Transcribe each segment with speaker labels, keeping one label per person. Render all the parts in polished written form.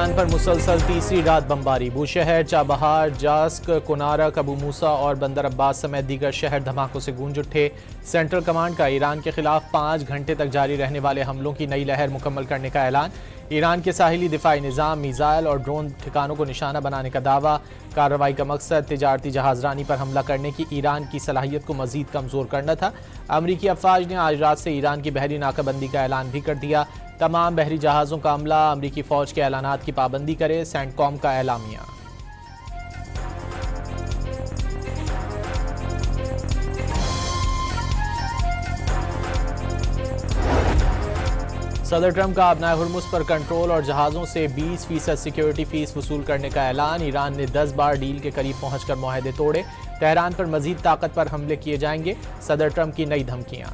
Speaker 1: Iran पर मुसलसल तीसरी रात बमबारी। बूशहर, चाबहार, जास्क, कोनारक, अबू मूसा और बंदर अब्बास समेत दीगर शहर धमाकों से गूंज उठे। सेंट्रल कमांड का ईरान के खिलाफ 5 घंटे तक जारी रहने वाले हमलों की नई लहर मुकम्मल करने का ऐलान। ईरान के साहिली दिफाई निज़ाम, मीज़ाइल और ड्रोन ठिकानों को निशाना बनाने का दावा। कार्रवाई का मकसद तिजारती जहाज़रानी पर हमला करने की ईरान की सलाहियत को मज़ीद कमज़ोर करना था। अमरीकी अफवाज ने आज रात से ईरान की बहरी नाकाबंदी का ऐलान भी कर दिया। तमाम बहरी जहाज़ों का अमला अमरीकी फ़ौज के ऐलानात की पाबंदी करे, सेंटकॉम का एलामिया। सदर ट्रंप का अपना हुर्मुज़ पर कंट्रोल और जहाज़ों से 20% सिक्योरिटी फीस वसूल करने का ऐलान। ईरान ने 10 बार डील के करीब पहुंचकर मुआहदे तोड़े। तेहरान पर मजीद ताकत पर हमले किए जाएंगे, सदर ट्रंप की नई धमकियां।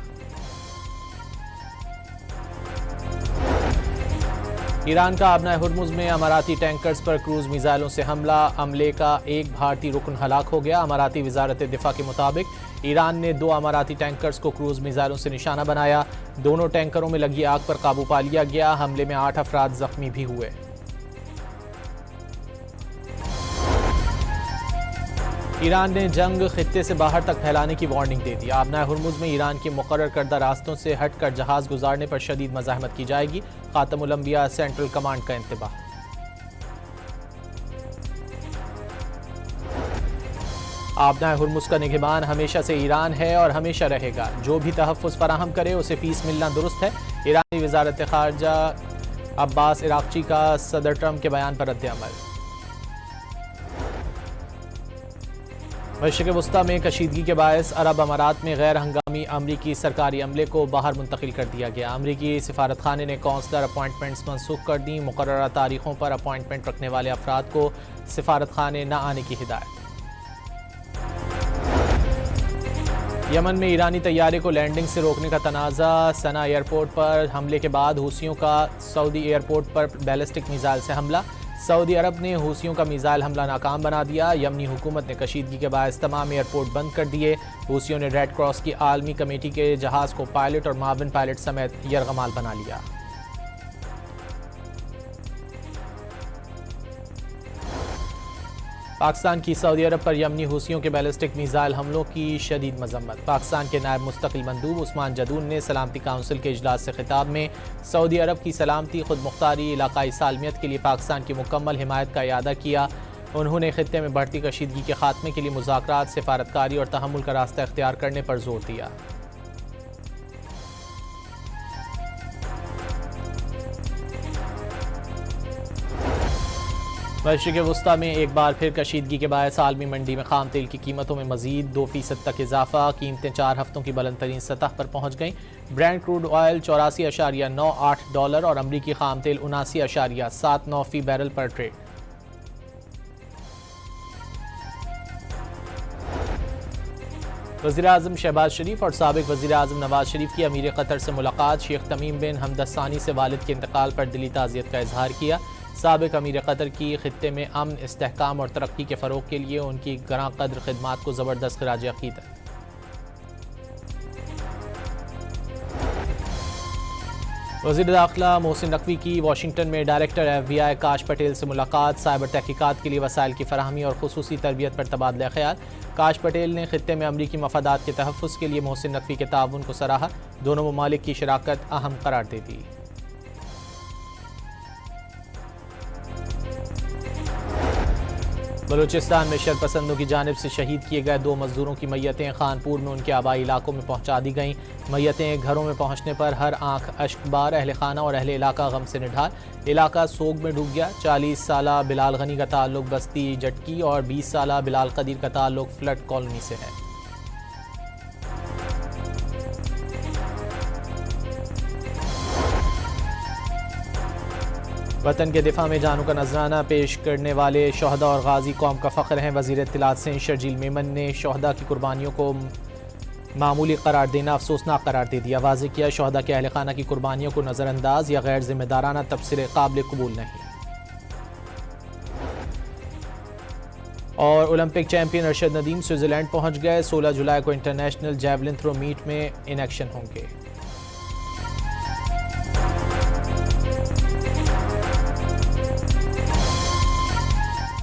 Speaker 1: ईरान का अपना हुर्मुज़ में अमाराती टैंकर्स पर क्रूज मिसाइलों से हमला। अमले का एक भारतीय रुकन हलाक हो गया। अमाराती वजारत दिफा के मुताबिक ईरान ने 2 अमाराती टैंकर्स को क्रूज मिसाइलों से निशाना बनाया। दोनों टैंकरों में लगी आग पर काबू पा लिया गया। हमले में 8 अफराद जख्मी भी हुए। ईरान ने जंग खित्ते से बाहर तक फैलाने की वार्निंग दे दी। आबना हुर्मुज़ में ईरान के मुकर्रर करदा रास्तों से हटकर जहाज़ गुजारने पर शदीद मज़ाहमत की जाएगी। खातमुल अंबिया सेंट्रल कमांड का इंतबाह। आबना हुर्मुज़ का निगहबान हमेशा से ईरान है और हमेशा रहेगा। जो भी तहफ़्फ़ुज़ फराहम करे उसे फ़ीस मिलना दुरुस्त है। ईरानी वज़ारत ख़ारजा अब्बास इराक़ची का सदर ट्रंप के बयान पर रद्द-ए-अमल। मशरिक़ वस्ता में कशीदगी के बायस अरब अमारात में गैर हंगामी अमरीकी सरकारी अमले को बाहर मुंतकिल कर दिया गया। अमरीकी सिफारत खाने ने कौंसलर अपॉइंटमेंट्स मनसूख कर दी। मुकर्ररा तारीखों पर अपॉइंटमेंट रखने वाले अफराद को सिफारत खाने न आने की हिदायत। यमन में ईरानी तैयारे को लैंडिंग से रोकने का तनाज़ा। सना एयरपोर्ट पर हमले के बाद हूसियों का सऊदी एयरपोर्ट पर बैलिस्टिक मिसाइल से हमला। सऊदी अरब ने हूसियों का मिसाइल हमला नाकाम बना दिया। यमनी हुकूमत ने कशीदगी के बायस तमाम एयरपोर्ट बंद कर दिए। हूसियों ने रेड क्रॉस की आलमी कमेटी के जहाज़ को पायलट और माविन पायलट समेत यरगमाल बना लिया। पाकिस्तान की सऊदी अरब पर यमनी हूसियों के बैलिस्टिक मिसाइल हमलों की शदीद मजम्मत। पाकिस्तान के नायब मुस्तकिल मंदूब उस्मान जदून ने सलामती काउंसिल के इजलास से खिताब में सऊदी अरब की सलामती, खुद मुख्तारी, इलाकाई सालमियत के लिए पाकिस्तान की मुकम्मल हिमायत का इयादा किया। उन्होंने खित्ते में बढ़ती कशीदगी के खात्मे के लिए मुज़ाकरात, सिफारतकारी और तहम्मुल का रास्ता इख्तियार करने पर जोर दिया। मशरिक़ वस्ता में एक बार फिर कशीदगी के बायस आलमी मंडी में खाम तेल की कीमतों में मजीद 2% तक इजाफा। कीमतें 4 हफ्तों की बुलंद तरीन सतह पर पहुँच गईं। ब्रेंट क्रूड ऑयल $84.98 और अमरीकी खाम तेल $79.79 फी बैरल पर ट्रेड। वज़ीर आज़म शहबाज शरीफ और साबिक़ वज़ीर आज़म नवाज शरीफ की अमीर कतर से मुलाकात। शेख तमीम बिन हमद सानी से वालिद के इंतकाल पर दिली ताज़ियत का इजहार किया। साबिक़ अमीर कतर की खित्ते में अमन, इस्तेहकाम और तरक्की के फ़रोग़ के लिए उनकी गरां कद्र खिदमात को ज़बरदस्त ख़िराज अक़ीदत। वज़ीर दाखिला मोहसिन नकवी की वाशिंगटन में डायरेक्टर FBI काश पटेल से मुलाकात। साइबर तहकीकात के लिए वसाइल की फराहमी और खुसूसी तरबियत पर तबादला ख्याल। काश पटेल ने खित्ते में अमरीकी मफादात के तहफ़्फ़ुज़ के लिए मोहसिन नकवी के ताउन को सराहा। दोनों ममालिक की शराकत अहम करार दे दी। बलूचिस्तान में शरपसंदों की जानिब से शहीद किए गए 2 मजदूरों की मैयतें खानपुर में उनके आबाई इलाकों में पहुंचा दी गईं। मैयतें घरों में पहुंचने पर हर आंख अश्कबार, अहले खाना और अहले इलाका गम से निढाल। इलाका सोग में डूब गया। 40 साला बिलाल गनी का ताल्लुक बस्ती जटकी और 20 साला बिलाल कदीर का ताल्लुक फ्लड कॉलोनी से है। वतन के दिफा में जानों का नजराना पेश करने वाले शहदा और गाजी कौम का फ़ख्र हैं। वज़ीर इत्तलात सिंध शर्जील मेमन ने शहदा की कुर्बानियों को मामूली करार देना अफसोसनाक करार दे दिया। वाज़ेह किया शहदा के अहल खाना की कुर्बानियों को नज़रअंदाज या गैर जिम्मेदाराना तबसरे काबिल कबूल नहीं। और Olympic champion Arshad Nadeem Switzerland पहुंच गए। 16 जुलाई को इंटरनेशनल जैवलिन थ्रो मीट में इन एक्शन होंगे।